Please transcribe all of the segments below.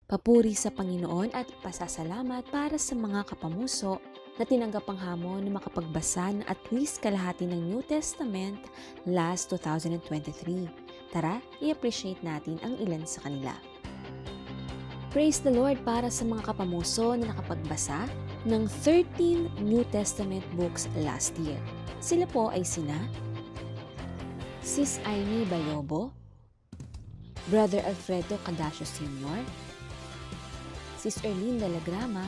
Papuri sa Panginoon at pasasalamat para sa mga kapamuso na tinanggap ang hamon na makapagbasa ng at least kalahati ng New Testament last 2023. Tara, i-appreciate natin ang ilan sa kanila. Praise the Lord para sa mga kapamuso na nakapagbasa ng 13 New Testament books last year. Sila po ay sina Sis Aimee Bayobo, Brother Alfredo Cadacio Sr., Sis Erlene Dalagrama,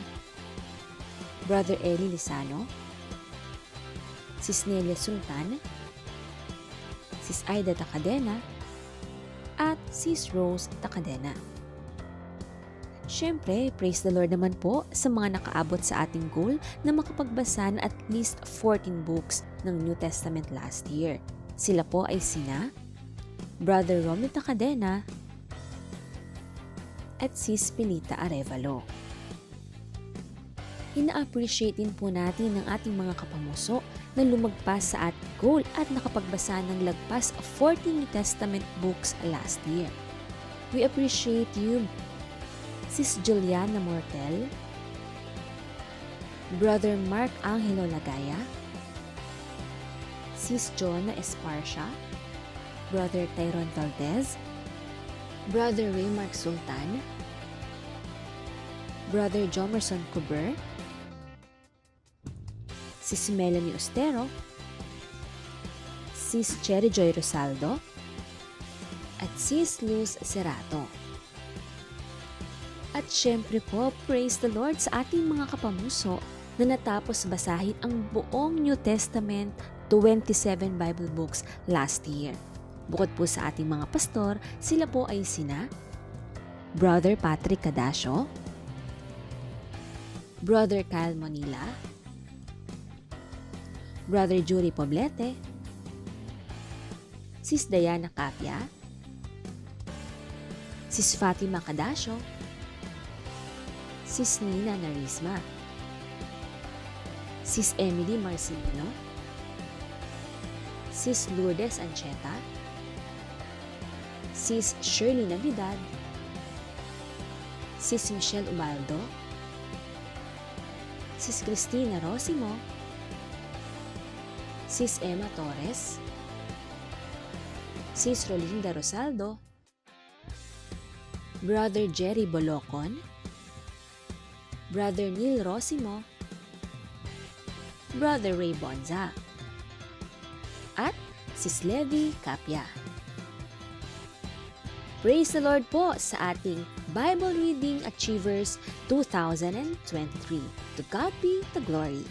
Brother Eli Lizano, Sis Nelia Sultan, Sis Aida Takadena, at Sis Rose Takadena. Siyempre, praise the Lord naman po sa mga nakaabot sa ating goal na makapagbasa ng at least 14 books ng New Testament last year. Sila po ay sina Brother Romeo Takadena at Sis Pilita Arevalo. Ina-appreciate din po natin ng ating mga kapamuso na lumagpas sa ating goal at nakapagbasa ng lagpas of 14 New Testament books last year. We appreciate you, Sis Juliana Mortel, Brother Mark Angelo Lagaya, Sis Joanna Esparcia, Brother Tyrone Valdez, Brother Raymark Sultan, Brother Jomerson Cuber, Sis Melanie Ostero, Sis Cherry Joy Rosaldo, at Sis Luz Cerato. At syempre po, praise the Lord sa ating mga kapamuso na natapos basahin ang buong New Testament 27 Bible books last year. Bukod po sa ating mga pastor, sila po ay sina Brother Patrick Cadacio, Brother Kyle Monila, Brother Jury Poblete, Sis Diana Capia, Sis Fatima Cadacio, Sis Nina Narisma, Sis Emily Marcelino, Sis Lourdes Ancheta, Sis Shirley Navidad, Sis Michelle Ubaldo, Sis Cristina Rosimo, Sis Emma Torres, Sis Rolinda Rosaldo, Brother Jerry Bolocon, Brother Neil Rosimo, Brother Ray Bonza, at Sis Levi Capia. Praise the Lord po sa ating Bible Reading Achievers 2023. To God be the glory.